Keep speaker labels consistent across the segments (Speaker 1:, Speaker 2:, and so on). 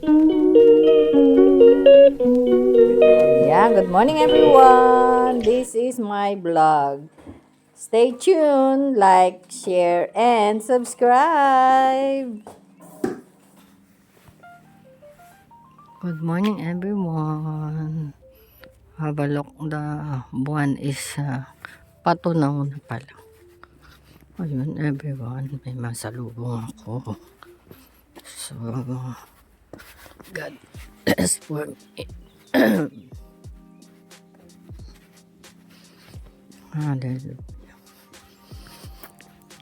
Speaker 1: Yeah, good morning everyone. This is my vlog. Stay tuned, like, share, and subscribe. Good morning everyone. Habalok the buwan is patunaw na pala. Ayun everyone, may masalubong ako. So, God bless for me. Hallelujah.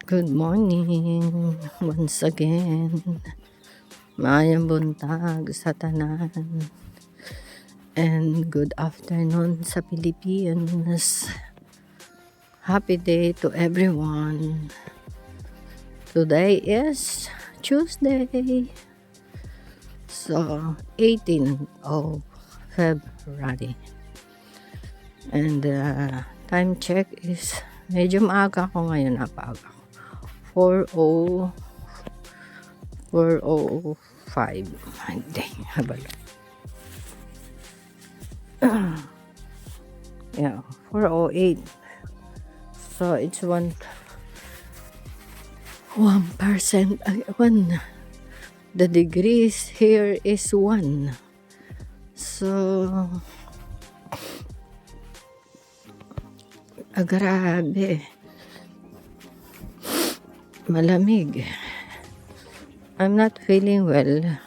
Speaker 1: Good morning once again. Mayang buntag sa tanan. And good afternoon sa Pilipinas. Happy day to everyone. Today is Tuesday. So, 18th of February. And time check is medyo maaga ako ngayon. Napaaga ako. 4:05. Hindi, habalo. Yeah, 4:08. So it's 1%. The degrees here is 1. So grabe. Malamig. I'm not feeling well.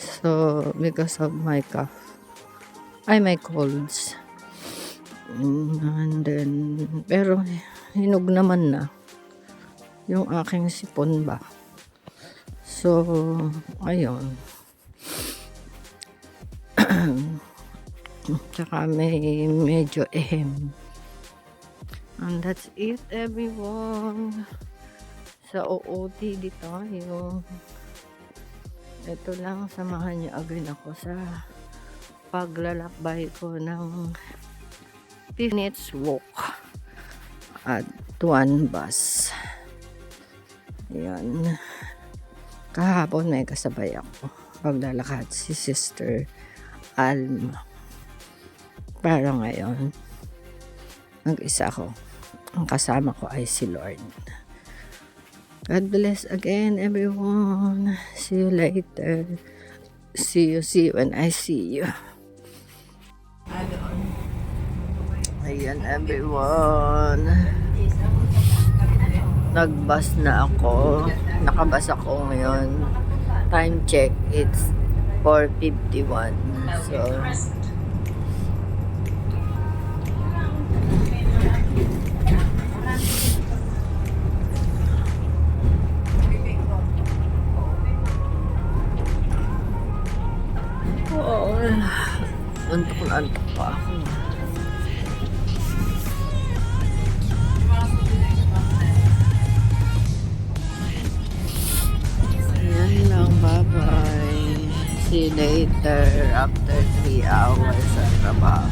Speaker 1: So because of my cough. My colds. And then, pero hinog naman na yung aking sipon ba. So, ayun. Tsaka may medyo ehem. And that's it everyone. Sa OOTD tayo. Ito lang, samahan niyo agad ako sa paglalakbay ko ng 15 minutes walk at 1 bus. Yan. Kahapon may kasabay ako paglalakad si Sister Alma. Pero ngayon mag-isa ako. Ang kasama ko ay si Lord. God bless again everyone. See you later. See you when I see you. Ayan everyone. Nagbus na ako. Nakabus ako ngayon. Time check, it's 4:51. So, antok na antok pa ako. Ayan lang, bye-bye. See you later after 3 hours sa trabaho.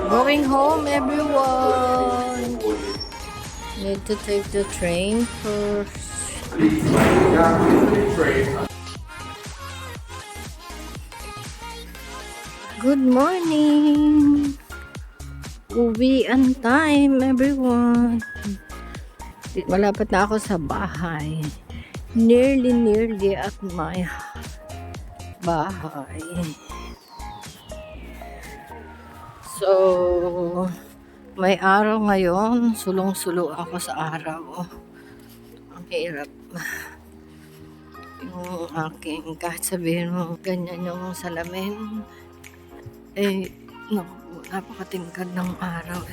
Speaker 1: Going home everyone. Need to take the train first. Good morning. Uwian time everyone. Malapit na ako sa bahay. Nearly at my bahay. So, may araw ngayon. Sulong-sulo ako sa araw. Ang hirap. Yung aking, kahit sabihin mo, ganyan yung salamin. Napakatingkad ng araw.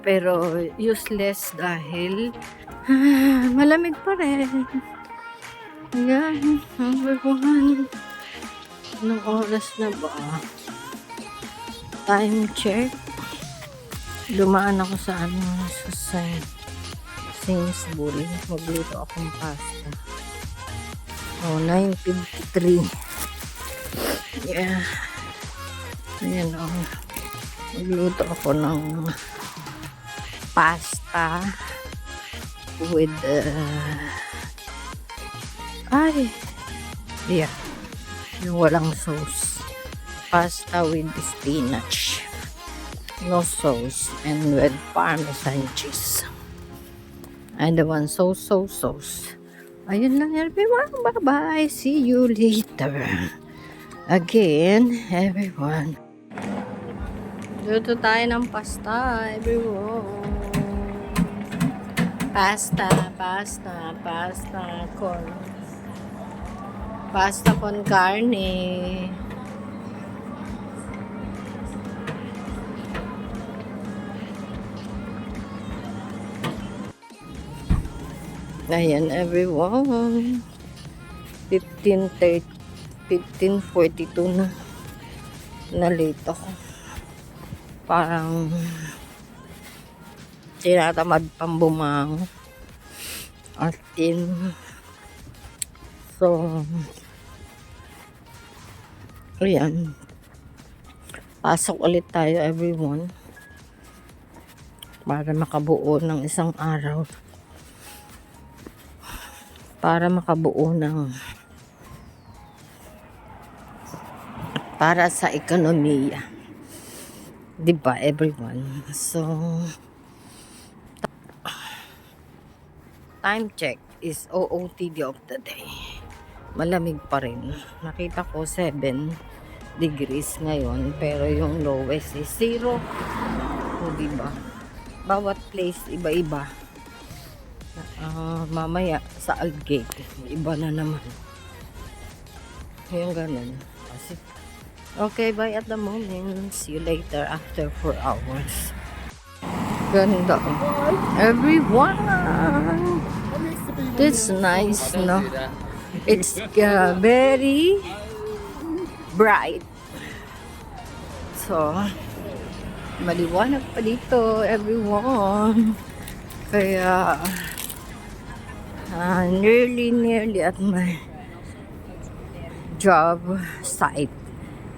Speaker 1: Pero useless dahil malamig pa rin. Ayan, everyone. Anong oras na ba? Time check. Dumaan ako sa Sainsbury. Magluto akong pasta. 9:53. Yeah. Ayan o. Magluto ako ng pasta with yung walang sauce. Pasta with spinach. No sauce. And with parmesan cheese. And the one sauce. Ayun lang everyone. Bye-bye. See you later. Again, everyone. Luto tayo ng pasta, everyone. Pasta con. Pasta con carne. Ayan, everyone. 15:42 na. Na-late ako. Parang tinatamad pang bumangon. As in, so, ayan. Pasok ulit tayo, everyone. Para makabuo ng isang araw. Para makabuo ng para sa ekonomiya. Diba, everyone? So, time check is OOTD of the day. Malamig pa rin. Nakita ko 7 degrees ngayon, pero yung lowest is 0. O, diba? Bawat place, iba-iba. Mamaya sa Algate, iba na naman. Yung ganun. Kasi, okay, bye at the moment. See you later after 4 hours. Ganda. Everyone! It's nice, no? It's very bright. So, maliwanag pa dito, everyone. Kaya, nearly at my job site.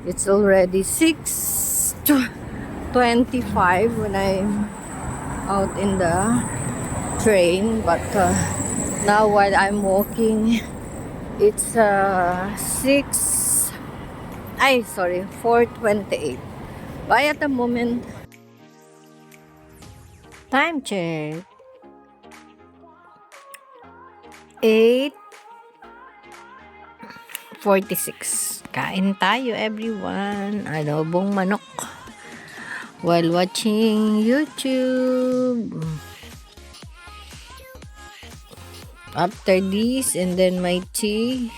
Speaker 1: It's already 6:25 when I'm out in the train, but now while I'm walking, it's 4:28. Bye at the moment. Time check. 8:46. Kain tayo, everyone. Adobong manok. While watching YouTube. After this, and then my tea.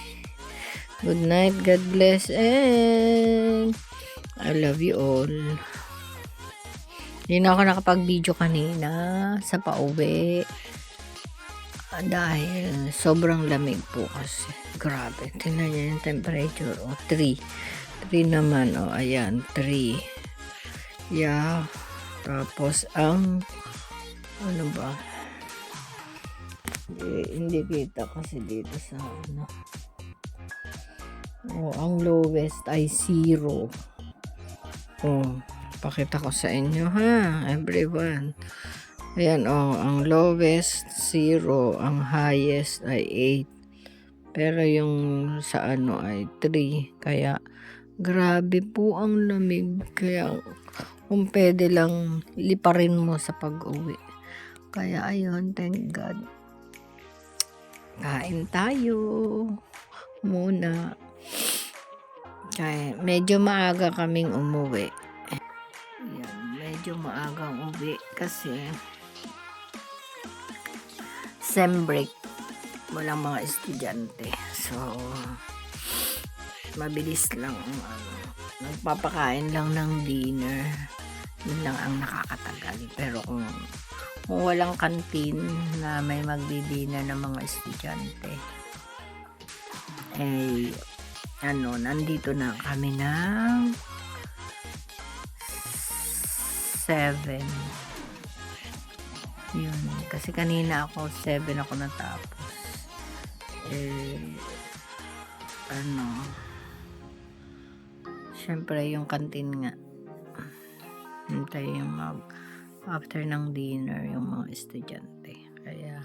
Speaker 1: Good night. God bless. And I love you all. Hindi na ako nakapag-video kanina sa pauwi. Dahil sobrang lamig po kasi. Grabe. Tingnan niyo yung temperature. 3 naman. Ayan. 3. Yeah. Tapos ang ano ba? Hindi kita kasi dito sa ano. Ang lowest ay 0. Pakita ko sa inyo ha, everyone. Ayan, ang lowest 0, ang highest ay 8. Pero yung sa ano ay 3. Kaya grabe po ang lamig. Kaya kung pwede lang liparin mo sa pag-uwi. Kaya ayun, thank God. Kain tayo muna. Kaya medyo maaga kaming umuwi. Ayan, medyo maagang uwi kasi sem break, walang mga estudyante. So, mabilis lang nagpapakain lang ng dinner. Yun lang ang nakakatagal. Pero kung walang kantin na may magdi-dinner ng mga estudyante, nandito na kami ng 7. Yun. Kasi kanina ako 7 ako natapos. Syempre yung kantin nga. hintay yung after ng dinner yung mga estudyante. Kaya,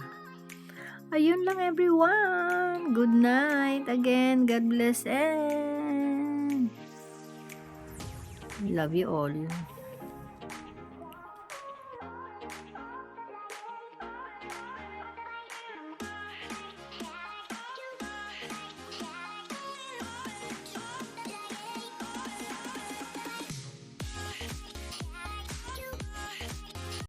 Speaker 1: ayun lang everyone. Good night again. God bless and love you all.